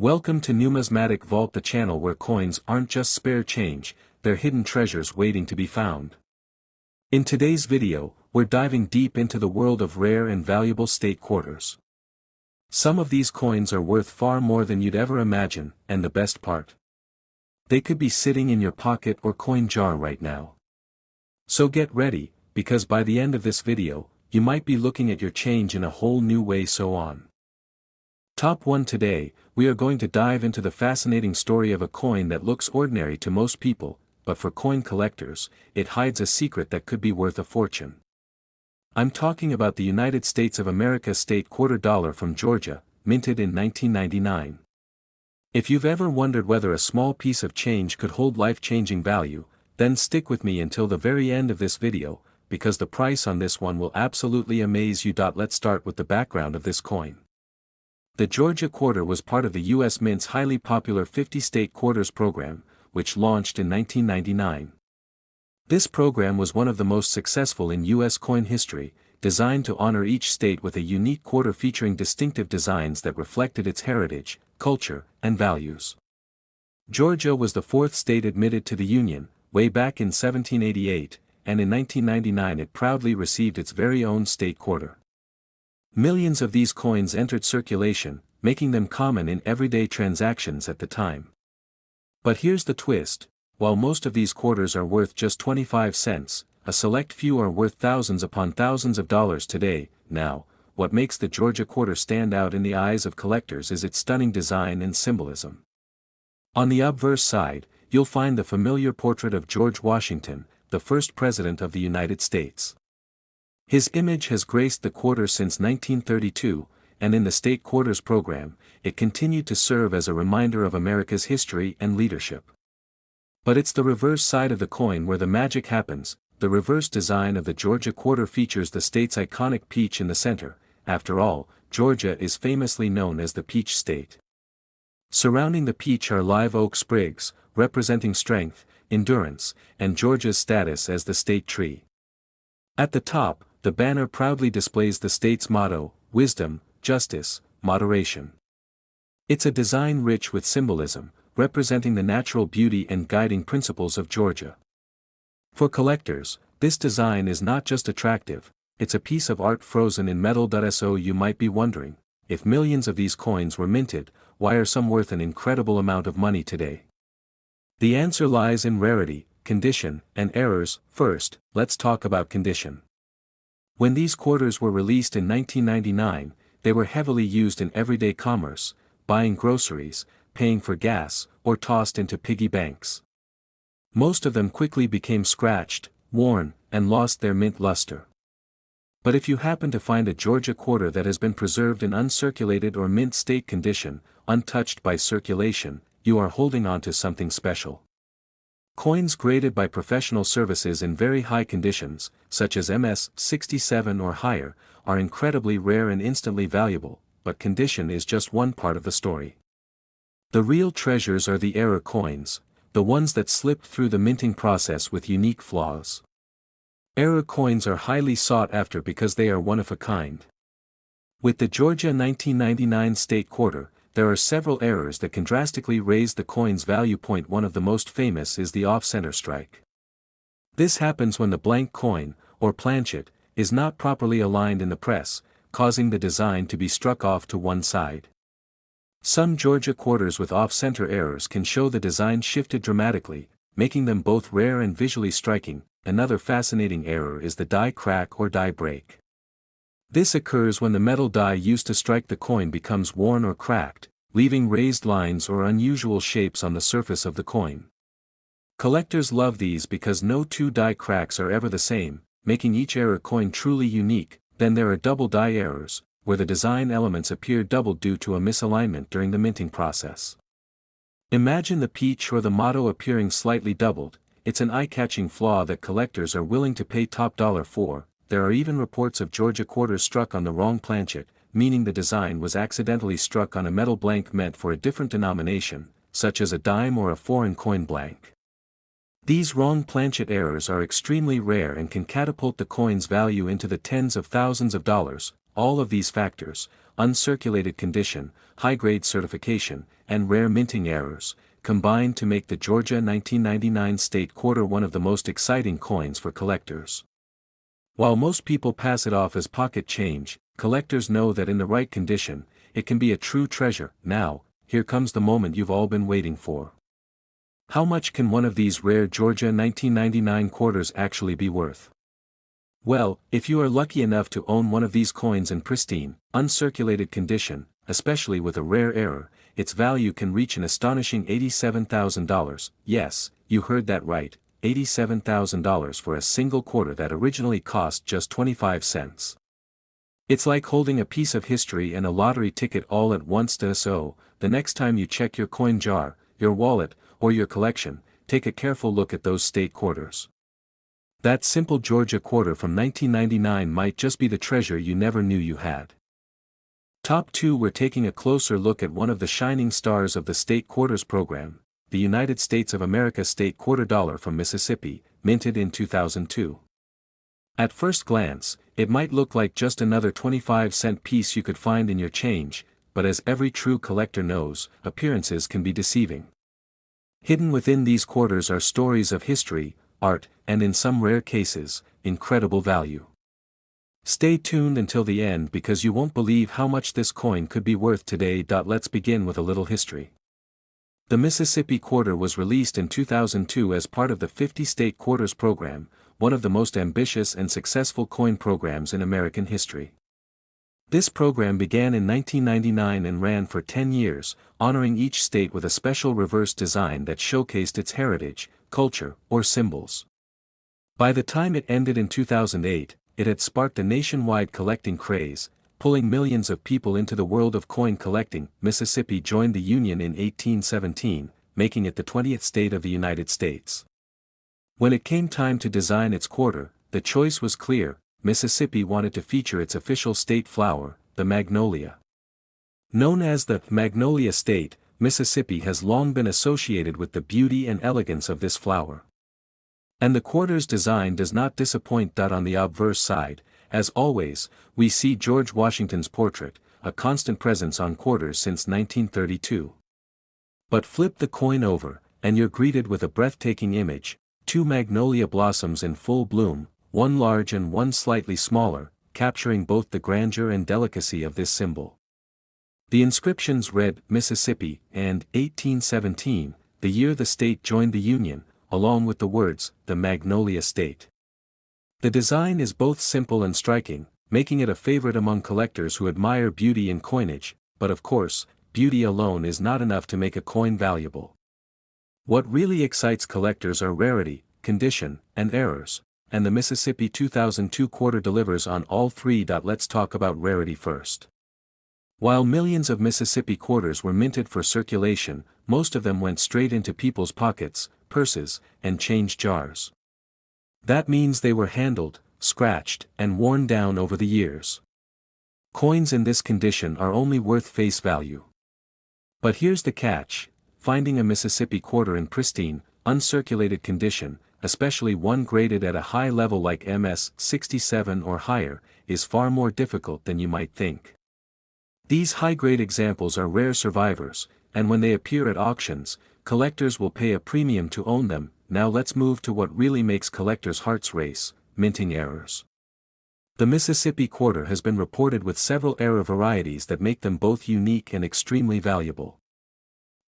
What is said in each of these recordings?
Welcome to Numismatic Vault, the channel where coins aren't just spare change, they're hidden treasures waiting to be found. In today's video, we're diving deep into the world of rare and valuable state quarters. Some of these coins are worth far more than you'd ever imagine, and the best part, they could be sitting in your pocket or coin jar right now. So get ready, because by the end of this video, you might be looking at your change in a whole new way. Top 1. Today, we are going to dive into the fascinating story of a coin that looks ordinary to most people, but for coin collectors, it hides a secret that could be worth a fortune. I'm talking about the United States of America state quarter dollar from Georgia, minted in 1999. If you've ever wondered whether a small piece of change could hold life-changing value, then stick with me until the very end of this video, because the price on this one will absolutely amaze you. Let's start with the background of this coin. The Georgia quarter was part of the U.S. Mint's highly popular 50-state quarters program, which launched in 1999. This program was one of the most successful in U.S. coin history, designed to honor each state with a unique quarter featuring distinctive designs that reflected its heritage, culture, and values. Georgia was the fourth state admitted to the Union, way back in 1788, and in 1999 it proudly received its very own state quarter. Millions of these coins entered circulation, making them common in everyday transactions at the time. But here's the twist: while most of these quarters are worth just 25 cents, a select few are worth thousands upon thousands of dollars today. Now, what makes the Georgia quarter stand out in the eyes of collectors is its stunning design and symbolism. On the obverse side, you'll find the familiar portrait of George Washington, the first President of the United States. His image has graced the quarter since 1932, and in the state quarters program, it continued to serve as a reminder of America's history and leadership. But it's the reverse side of the coin where the magic happens. The reverse design of the Georgia quarter features the state's iconic peach in the center. After all, Georgia is famously known as the Peach State. Surrounding the peach are live oak sprigs, representing strength, endurance, and Georgia's status as the state tree. At the top, the banner proudly displays the state's motto: wisdom, justice, moderation. It's a design rich with symbolism, representing the natural beauty and guiding principles of Georgia. For collectors, this design is not just attractive, it's a piece of art frozen in metal. So you might be wondering, if millions of these coins were minted, why are some worth an incredible amount of money today? The answer lies in rarity, condition, and errors. First, let's talk about condition. When these quarters were released in 1999, they were heavily used in everyday commerce, buying groceries, paying for gas, or tossed into piggy banks. Most of them quickly became scratched, worn, and lost their mint luster. But if you happen to find a Georgia quarter that has been preserved in uncirculated or mint state condition, untouched by circulation, you are holding on to something special. Coins graded by professional services in very high conditions, such as MS-67 or higher, are incredibly rare and instantly valuable, but condition is just one part of the story. The real treasures are the error coins, the ones that slipped through the minting process with unique flaws. Error coins are highly sought after because they are one of a kind. With the Georgia 1999 state quarter, there are several errors that can drastically raise the coin's value. One of the most famous is the off-center strike. This happens when the blank coin, or planchet, is not properly aligned in the press, causing the design to be struck off to one side. Some Georgia quarters with off-center errors can show the design shifted dramatically, making them both rare and visually striking. Another fascinating error is the die crack or die break. This occurs when the metal die used to strike the coin becomes worn or cracked, leaving raised lines or unusual shapes on the surface of the coin. Collectors love these because no two die cracks are ever the same, making each error coin truly unique. Then there are double die errors, where the design elements appear doubled due to a misalignment during the minting process. Imagine the peach or the motto appearing slightly doubled. It's an eye-catching flaw that collectors are willing to pay top dollar for. There are even reports of Georgia quarters struck on the wrong planchet, meaning the design was accidentally struck on a metal blank meant for a different denomination, such as a dime or a foreign coin blank. These wrong planchet errors are extremely rare and can catapult the coin's value into the tens of thousands of dollars. all of these factors, uncirculated condition, high-grade certification, and rare minting errors, combined to make the Georgia 1999 state quarter one of the most exciting coins for collectors. While most people pass it off as pocket change, collectors know that in the right condition, it can be a true treasure. Now, here comes the moment you've all been waiting for. How much can one of these rare Georgia 1999 quarters actually be worth? Well, if you are lucky enough to own one of these coins in pristine, uncirculated condition, especially with a rare error, its value can reach an astonishing $87,000. Yes, you heard that right, $87,000 for a single quarter that originally cost just 25 cents. It's like holding a piece of history and a lottery ticket all at once. So, the next time you check your coin jar, your wallet, or your collection, take a careful look at those state quarters. That simple Georgia quarter from 1999 might just be the treasure you never knew you had. Top 2. We're taking a closer look at one of the shining stars of the state quarters program, the United States of America state quarter dollar from Mississippi, minted in 2002. At first glance, it might look like just another 25-cent piece you could find in your change, but as every true collector knows, appearances can be deceiving. Hidden within these quarters are stories of history, art, and in some rare cases, incredible value. Stay tuned until the end because you won't believe how much this coin could be worth today. Let's begin with a little history. The Mississippi quarter was released in 2002 as part of the 50 State Quarters program, one of the most ambitious and successful coin programs in American history. This program began in 1999 and ran for 10 years, honoring each state with a special reverse design that showcased its heritage, culture, or symbols. By the time it ended in 2008, it had sparked a nationwide collecting craze, pulling millions of people into the world of coin collecting. Mississippi joined the Union in 1817, making it the 20th state of the United States. When it came time to design its quarter, the choice was clear. Mississippi wanted to feature its official state flower, the magnolia. Known as the Magnolia State, Mississippi has long been associated with the beauty and elegance of this flower. And the quarter's design does not disappoint. On the obverse side, as always, we see George Washington's portrait, a constant presence on quarters since 1932. But flip the coin over, and you're greeted with a breathtaking image, two magnolia blossoms in full bloom, one large and one slightly smaller, capturing both the grandeur and delicacy of this symbol. The inscriptions read Mississippi and 1817, the year the state joined the Union, along with the words, the Magnolia State. The design is both simple and striking, making it a favorite among collectors who admire beauty in coinage, but of course, beauty alone is not enough to make a coin valuable. What really excites collectors are rarity, condition, and errors. And the Mississippi 2002 quarter delivers on all three. Let's talk about rarity first. While millions of Mississippi quarters were minted for circulation, most of them went straight into people's pockets, purses, and change jars. That means they were handled, scratched, and worn down over the years. Coins in this condition are only worth face value. But here's the catch: finding a Mississippi quarter in pristine, uncirculated condition, especially one graded at a high level like MS 67 or higher, is far more difficult than you might think. These high-grade examples are rare survivors, and when they appear at auctions, collectors will pay a premium to own them. Now let's move to what really makes collectors' hearts race: minting errors. The Mississippi quarter has been reported with several error varieties that make them both unique and extremely valuable.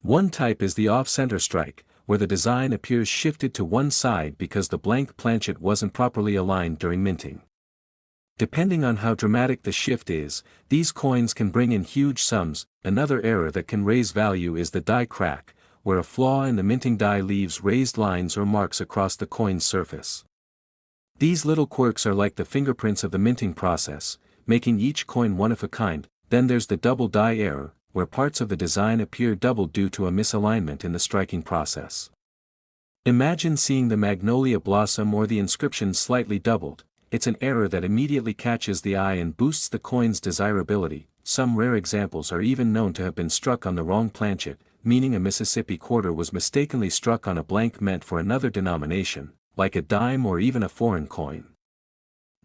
One type is the off-center strike, where the design appears shifted to one side because the blank planchet wasn't properly aligned during minting. Depending on how dramatic the shift is, these coins can bring in huge sums. Another error that can raise value is the die crack, where a flaw in the minting die leaves raised lines or marks across the coin's surface. These little quirks are like the fingerprints of the minting process, making each coin one of a kind. Then there's the double die error, where parts of the design appear doubled due to a misalignment in the striking process. Imagine seeing the magnolia blossom or the inscription slightly doubled. It's an error that immediately catches the eye and boosts the coin's desirability. Some rare examples are even known to have been struck on the wrong planchet, meaning a Mississippi quarter was mistakenly struck on a blank meant for another denomination, like a dime or even a foreign coin.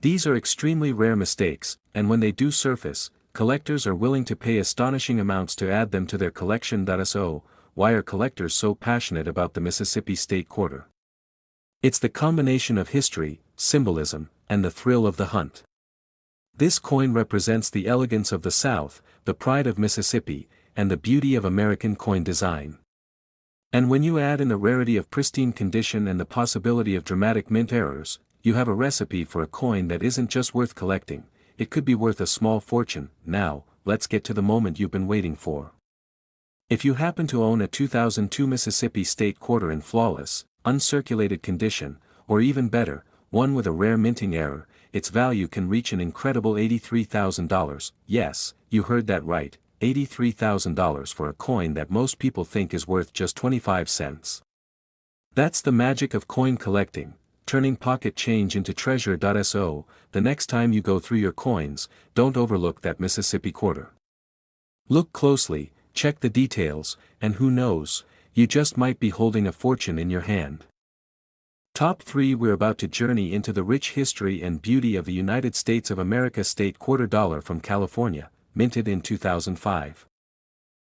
These are extremely rare mistakes, and when they do surface, collectors are willing to pay astonishing amounts to add them to their collection. So, why are collectors so passionate about the Mississippi State Quarter? It's the combination of history, symbolism, and the thrill of the hunt. This coin represents the elegance of the South, the pride of Mississippi, and the beauty of American coin design. And when you add in the rarity of pristine condition and the possibility of dramatic mint errors, you have a recipe for a coin that isn't just worth collecting, it could be worth a small fortune. Now, let's get to the moment you've been waiting for. If you happen to own a 2002 Mississippi State Quarter in flawless, uncirculated condition, or even better, one with a rare minting error, its value can reach an incredible $83,000. Yes, you heard that right, $83,000 for a coin that most people think is worth just 25 cents. That's the magic of coin collecting, turning pocket change into treasure. So, the next time you go through your coins, don't overlook that Mississippi Quarter. Look closely, check the details, and who knows, you just might be holding a fortune in your hand. Top 3. We're about to journey into the rich history and beauty of the United States of America State Quarter Dollar from California, minted in 2005.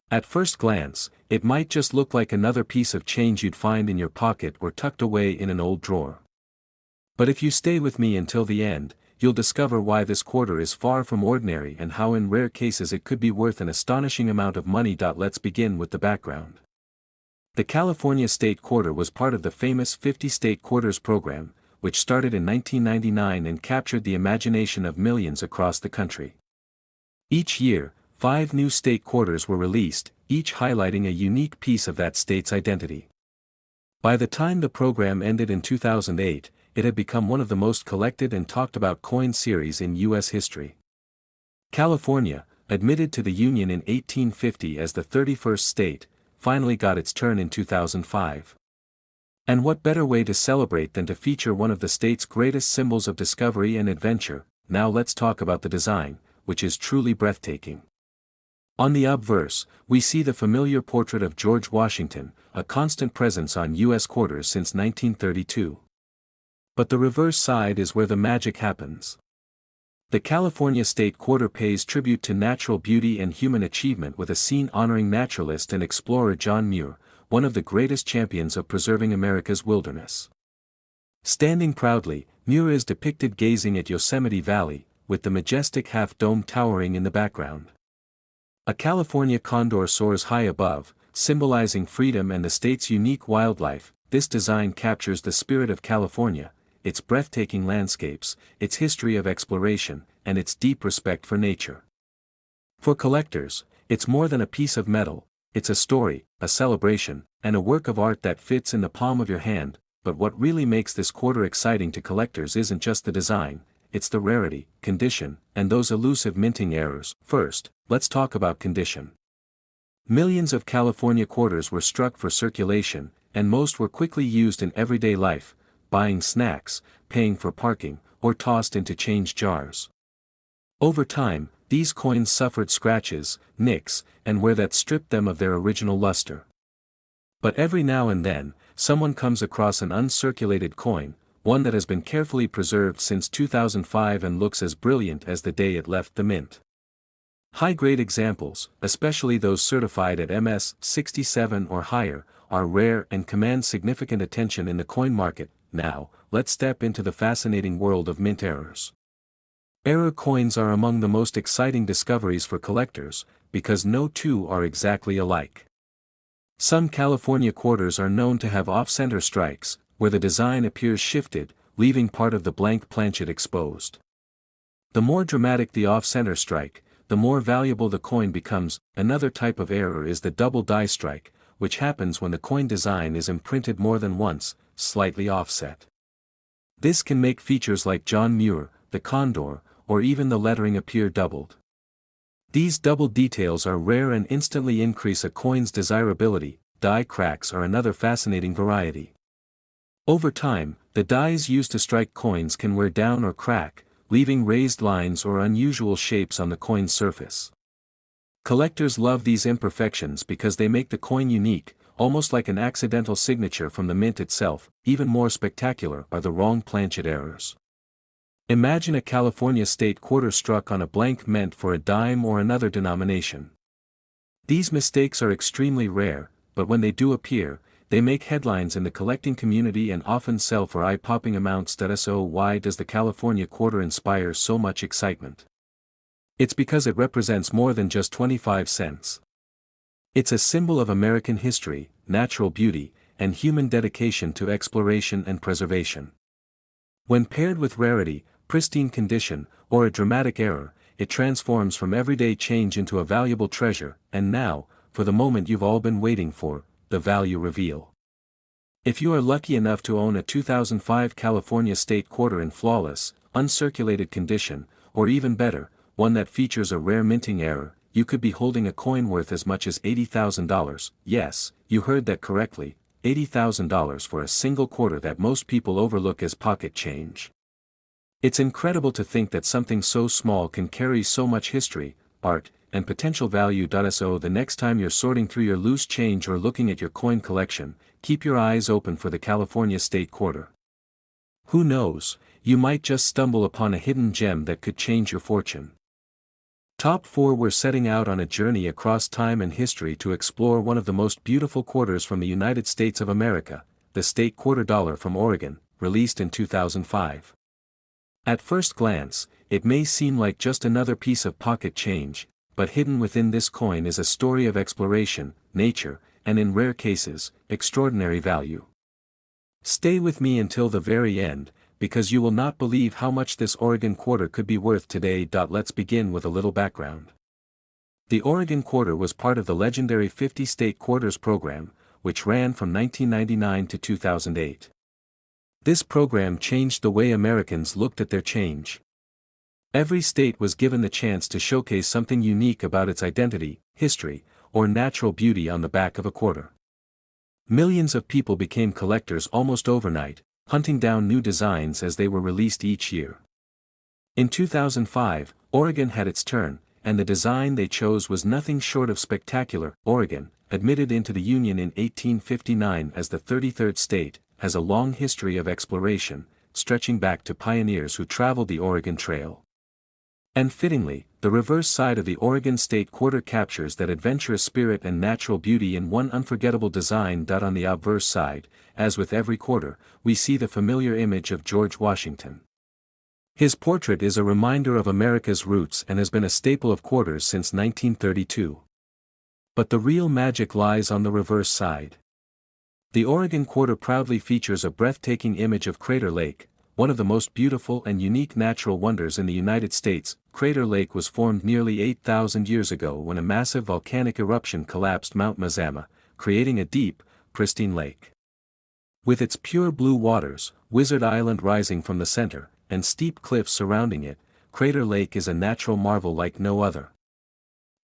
At first glance, it might just look like another piece of change you'd find in your pocket or tucked away in an old drawer. But if you stay with me until the end, you'll discover why this quarter is far from ordinary and how in rare cases it could be worth an astonishing amount of money. Let's begin with the background. The California State Quarter was part of the famous 50 State Quarters program, which started in 1999 and captured the imagination of millions across the country. Each year, 5 new state quarters were released, each highlighting a unique piece of that state's identity. By the time the program ended in 2008, it had become one of the most collected and talked about coin series in U.S. history. California, admitted to the Union in 1850 as the 31st state, finally got its turn in 2005. And what better way to celebrate than to feature one of the state's greatest symbols of discovery and adventure? Now let's talk about the design, which is truly breathtaking. On the obverse, we see the familiar portrait of George Washington, a constant presence on U.S. quarters since 1932. But the reverse side is where the magic happens. The California State Quarter pays tribute to natural beauty and human achievement with a scene honoring naturalist and explorer John Muir, one of the greatest champions of preserving America's wilderness. Standing proudly, Muir is depicted gazing at Yosemite Valley, with the majestic half-dome towering in the background. A California condor soars high above, symbolizing freedom and the state's unique wildlife. This design captures the spirit of California, its breathtaking landscapes, its history of exploration, and its deep respect for nature. For collectors, it's more than a piece of metal, it's a story, a celebration, and a work of art that fits in the palm of your hand. But what really makes this quarter exciting to collectors isn't just the design, it's the rarity, condition, and those elusive minting errors. First, let's talk about condition. Millions of California quarters were struck for circulation, and most were quickly used in everyday life, buying snacks, paying for parking, or tossed into change jars. Over time, these coins suffered scratches, nicks, and wear that stripped them of their original luster. But every now and then, someone comes across an uncirculated coin, one that has been carefully preserved since 2005 and looks as brilliant as the day it left the mint. High-grade examples, especially those certified at MS 67 or higher, are rare and command significant attention in the coin market. Now, let's step into the fascinating world of mint errors. Error coins are among the most exciting discoveries for collectors, because no two are exactly alike. Some California quarters are known to have off-center strikes, where the design appears shifted, leaving part of the blank planchet exposed. The more dramatic the off-center strike, the more valuable the coin becomes. Another type of error is the double die strike, which happens when the coin design is imprinted more than once, slightly offset. This can make features like John Muir, the condor, or even the lettering appear doubled. These double details are rare and instantly increase a coin's desirability. Die cracks are another fascinating variety. Over time, the dies used to strike coins can wear down or crack, leaving raised lines or unusual shapes on the coin's surface. Collectors love these imperfections because they make the coin unique, almost like an accidental signature from the mint itself. Even more spectacular are the wrong planchet errors. Imagine a California state quarter struck on a blank meant for a dime or another denomination. These mistakes are extremely rare, but when they do appear, they make headlines in the collecting community and often sell for eye-popping amounts. So why does the California quarter inspire so much excitement? It's because it represents more than just 25 cents. It's a symbol of American history, natural beauty, and human dedication to exploration and preservation. When paired with rarity, pristine condition, or a dramatic error, it transforms from everyday change into a valuable treasure. And now, for the moment you've all been waiting for, the value reveal. If you are lucky enough to own a 2005 California state quarter in flawless, uncirculated condition, or even better, one that features a rare minting error, you could be holding a coin worth as much as $80,000. Yes, you heard that correctly, $80,000 for a single quarter that most people overlook as pocket change. It's incredible to think that something so small can carry so much history, art, and potential value. So the next time you're sorting through your loose change or looking at your coin collection, keep your eyes open for the California state quarter. Who knows, you might just stumble upon a hidden gem that could change your fortune. Top 4. We're setting out on a journey across time and history to explore one of the most beautiful quarters from the United States of America, the state quarter dollar from Oregon, released in 2005. At first glance, it may seem like just another piece of pocket change, but hidden within this coin is a story of exploration, nature, and in rare cases, extraordinary value. Stay with me until the very end, because you will not believe how much this Oregon quarter could be worth today. Let's begin with a little background. The Oregon quarter was part of the legendary 50 state quarters program, which ran from 1999 to 2008. This program changed the way Americans looked at their change. Every state was given the chance to showcase something unique about its identity, history, or natural beauty on the back of a quarter. Millions of people became collectors almost overnight, hunting down new designs as they were released each year. In 2005, Oregon had its turn, and the design they chose was nothing short of spectacular. Oregon, admitted into the Union in 1859 as the 33rd state, has a long history of exploration, stretching back to pioneers who traveled the Oregon Trail. And fittingly, the reverse side of the Oregon state quarter captures that adventurous spirit and natural beauty in one unforgettable design. On the obverse side, as with every quarter, we see the familiar image of George Washington. His portrait is a reminder of America's roots and has been a staple of quarters since 1932. But the real magic lies on the reverse side. The Oregon quarter proudly features a breathtaking image of Crater Lake, one of the most beautiful and unique natural wonders in the United States. Crater Lake was formed nearly 8,000 years ago when a massive volcanic eruption collapsed Mount Mazama, creating a deep, pristine lake. With its pure blue waters, Wizard Island rising from the center, and steep cliffs surrounding it, Crater Lake is a natural marvel like no other.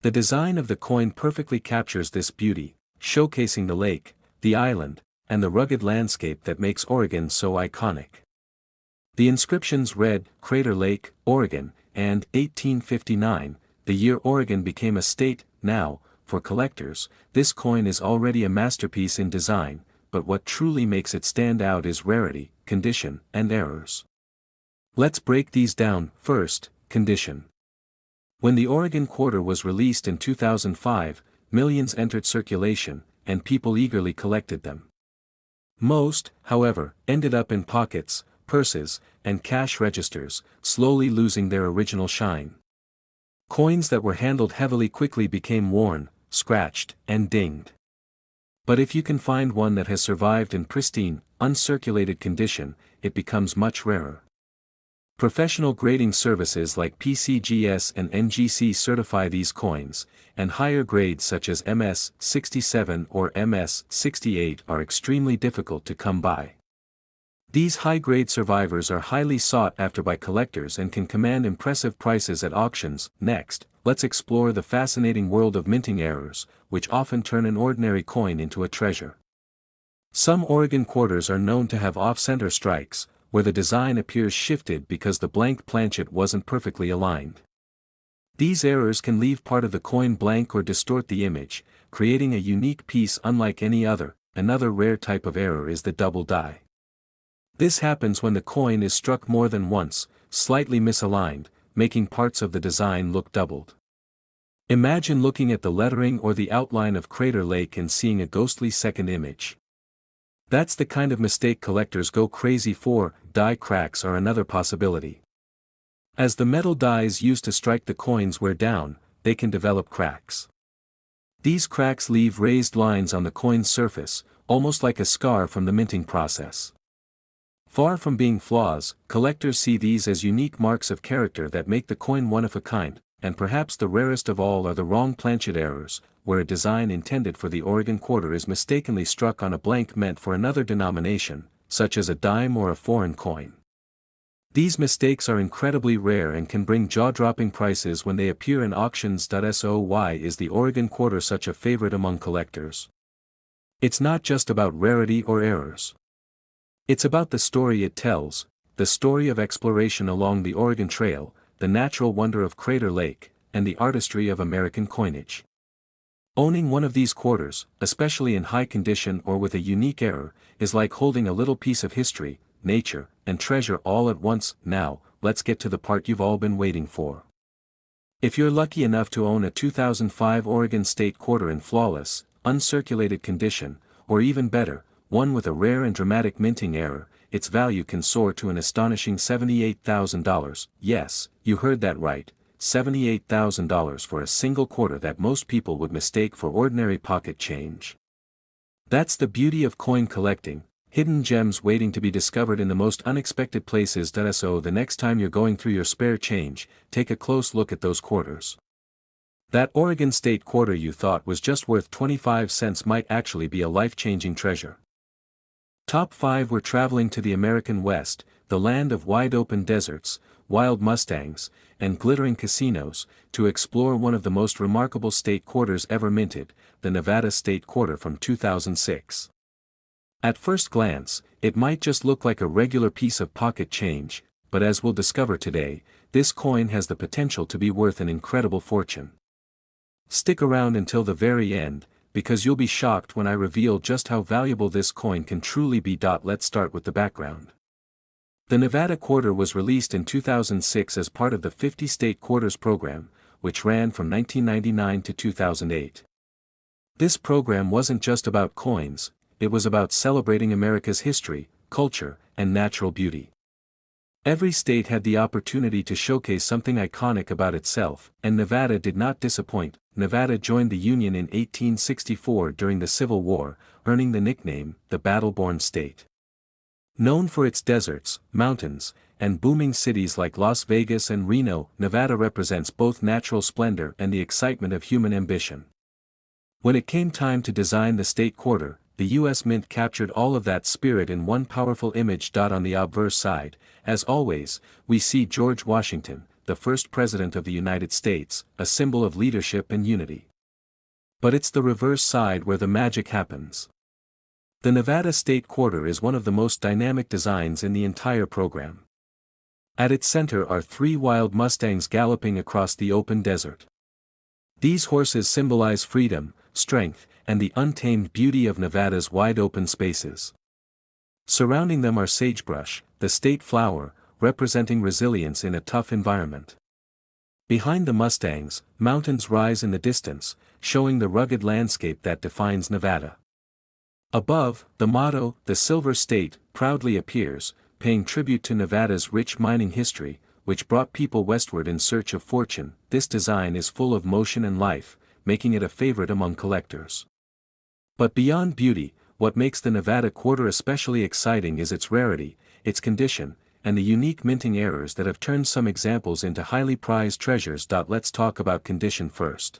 The design of the coin perfectly captures this beauty, showcasing the lake, the island, and the rugged landscape that makes Oregon so iconic. The inscriptions read, Crater Lake, Oregon, and 1859, the year Oregon became a state. Now, for collectors, this coin is already a masterpiece in design, but what truly makes it stand out is rarity, condition, and errors. Let's break these down. First, condition. When the Oregon quarter was released in 2005, millions entered circulation, and people eagerly collected them. Most, however, ended up in pockets, purses, and cash registers, slowly losing their original shine. Coins that were handled heavily quickly became worn, scratched, and dinged. But if you can find one that has survived in pristine, uncirculated condition, it becomes much rarer. Professional grading services like PCGS and NGC certify these coins, and higher grades such as MS-67 or MS-68 are extremely difficult to come by. These high-grade survivors are highly sought after by collectors and can command impressive prices at auctions. Next, let's explore the fascinating world of minting errors, which often turn an ordinary coin into a treasure. Some Oregon quarters are known to have off-center strikes, where the design appears shifted because the blank planchet wasn't perfectly aligned. These errors can leave part of the coin blank or distort the image, creating a unique piece unlike any other. Another rare type of error is the double die. This happens when the coin is struck more than once, slightly misaligned, making parts of the design look doubled. Imagine looking at the lettering or the outline of Crater Lake and seeing a ghostly second image. That's the kind of mistake collectors go crazy for. Die cracks are another possibility. As the metal dies used to strike the coins wear down, they can develop cracks. These cracks leave raised lines on the coin's surface, almost like a scar from the minting process. Far from being flaws, collectors see these as unique marks of character that make the coin one of a kind, and perhaps the rarest of all are the wrong planchet errors, where a design intended for the Oregon quarter is mistakenly struck on a blank meant for another denomination, such as a dime or a foreign coin. These mistakes are incredibly rare and can bring jaw-dropping prices when they appear in auctions. So why is the Oregon quarter such a favorite among collectors? It's not just about rarity or errors. It's about the story it tells, the story of exploration along the Oregon Trail, the natural wonder of Crater Lake, and the artistry of American coinage. Owning one of these quarters, especially in high condition or with a unique error, is like holding a little piece of history, nature, and treasure all at once. Now, let's get to the part you've all been waiting for. If you're lucky enough to own a 2005 Oregon State quarter in flawless, uncirculated condition, or even better, one with a rare and dramatic minting error, its value can soar to an astonishing $78,000. Yes, you heard that right, $78,000 for a single quarter that most people would mistake for ordinary pocket change. That's the beauty of coin collecting, hidden gems waiting to be discovered in the most unexpected places. So the next time you're going through your spare change, take a close look at those quarters. That Oregon State quarter you thought was just worth 25 cents might actually be a life-changing treasure. Top 5. We're traveling to the American West, the land of wide-open deserts, wild mustangs, and glittering casinos, to explore one of the most remarkable state quarters ever minted, the Nevada State Quarter from 2006. At first glance, it might just look like a regular piece of pocket change, but as we'll discover today, this coin has the potential to be worth an incredible fortune. Stick around until the very end, because you'll be shocked when I reveal just how valuable this coin can truly be. Let's start with the background. The Nevada Quarter was released in 2006 as part of the 50 State Quarters program, which ran from 1999 to 2008. This program wasn't just about coins, it was about celebrating America's history, culture, and natural beauty. Every state had the opportunity to showcase something iconic about itself, and Nevada did not disappoint. Nevada joined the Union in 1864 during the Civil War, earning the nickname, the Battle-Born State. Known for its deserts, mountains, and booming cities like Las Vegas and Reno, Nevada represents both natural splendor and the excitement of human ambition. When it came time to design the state quarter, the U.S. Mint captured all of that spirit in one powerful image. On the obverse side, as always, we see George Washington, the first president of the United States, a symbol of leadership and unity. But it's the reverse side where the magic happens. The Nevada State Quarter is one of the most dynamic designs in the entire program. At its center are 3 wild mustangs galloping across the open desert. These horses symbolize freedom, strength, and the untamed beauty of Nevada's wide-open spaces. Surrounding them are sagebrush, the state flower, representing resilience in a tough environment. Behind the mustangs, mountains rise in the distance, showing the rugged landscape that defines Nevada. Above, the motto, "The Silver State," proudly appears, paying tribute to Nevada's rich mining history, which brought people westward in search of fortune. This design is full of motion and life, making it a favorite among collectors. But beyond beauty, what makes the Nevada Quarter especially exciting is its rarity, its condition, and the unique minting errors that have turned some examples into highly prized treasures. Let's talk about condition first.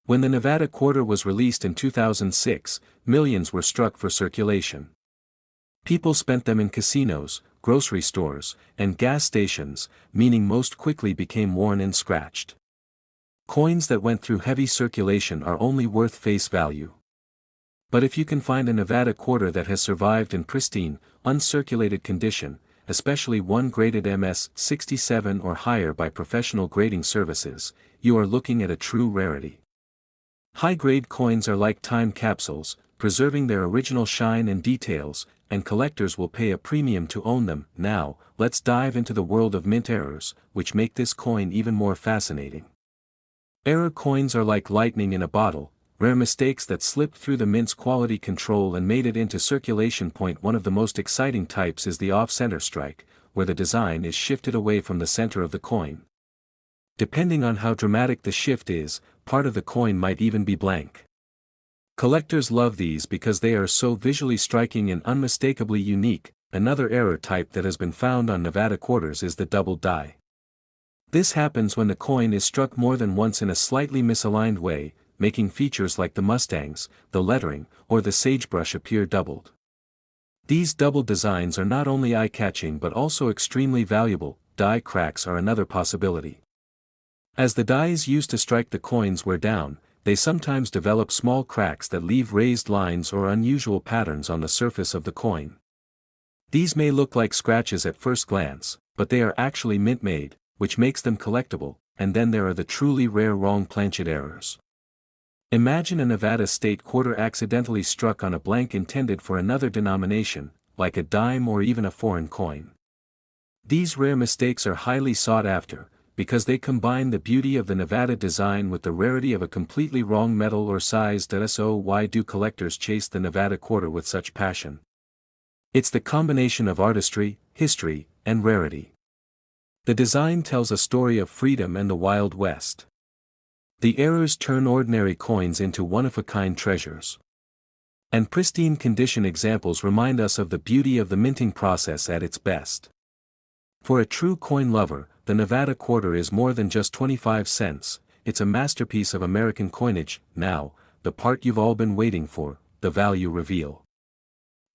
When the Nevada Quarter was released in 2006, millions were struck for circulation. People spent them in casinos, grocery stores, and gas stations, meaning most quickly became worn and scratched. Coins that went through heavy circulation are only worth face value. But if you can find a Nevada quarter that has survived in pristine, uncirculated condition, especially one graded MS-67 or higher by professional grading services, you are looking at a true rarity. High-grade coins are like time capsules, preserving their original shine and details, and collectors will pay a premium to own them. Now, let's dive into the world of mint errors, which make this coin even more fascinating. Error coins are like lightning in a bottle, rare mistakes that slipped through the mint's quality control and made it into circulation. One of the most exciting types is the off-center strike, where the design is shifted away from the center of the coin. Depending on how dramatic the shift is, part of the coin might even be blank. Collectors love these because they are so visually striking and unmistakably unique. Another error type that has been found on Nevada quarters is the double die. This happens when the coin is struck more than once in a slightly misaligned way, making features like the Mustangs, the lettering, or the sagebrush appear doubled. These double designs are not only eye-catching but also extremely valuable. Die cracks are another possibility. As the dies used to strike the coins wear down, they sometimes develop small cracks that leave raised lines or unusual patterns on the surface of the coin. These may look like scratches at first glance, but they are actually mint-made, which makes them collectible. And then there are the truly rare wrong planchet errors. Imagine a Nevada state quarter accidentally struck on a blank intended for another denomination, like a dime or even a foreign coin. These rare mistakes are highly sought after, because they combine the beauty of the Nevada design with the rarity of a completely wrong metal or size. So why do collectors chase the Nevada quarter with such passion? It's the combination of artistry, history, and rarity. The design tells a story of freedom and the Wild West. The errors turn ordinary coins into one-of-a-kind treasures. And pristine condition examples remind us of the beauty of the minting process at its best. For a true coin lover, the Nevada quarter is more than just 25 cents, it's a masterpiece of American coinage. Now, the part you've all been waiting for, the value reveal.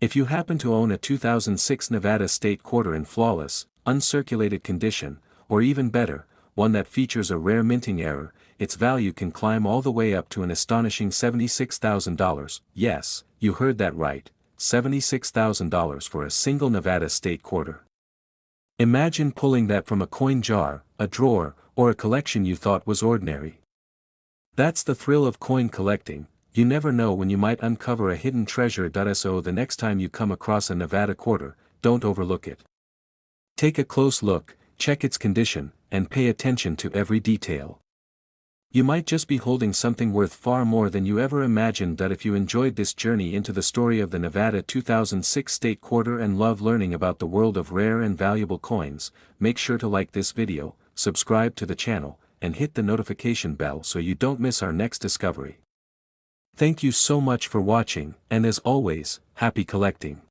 If you happen to own a 2006 Nevada state quarter in flawless, uncirculated condition, or even better, one that features a rare minting error, its value can climb all the way up to an astonishing $76,000. Yes, you heard that right, $76,000 for a single Nevada state quarter. Imagine pulling that from a coin jar, a drawer, or a collection you thought was ordinary. That's the thrill of coin collecting. You never know when you might uncover a hidden treasure. So the next time you come across a Nevada quarter, don't overlook it. Take a close look, check its condition, and pay attention to every detail. You might just be holding something worth far more than you ever imagined. If you enjoyed this journey into the story of the Nevada 2006 state quarter and love learning about the world of rare and valuable coins, make sure to like this video, subscribe to the channel, and hit the notification bell so you don't miss our next discovery. Thank you so much for watching, and as always, happy collecting.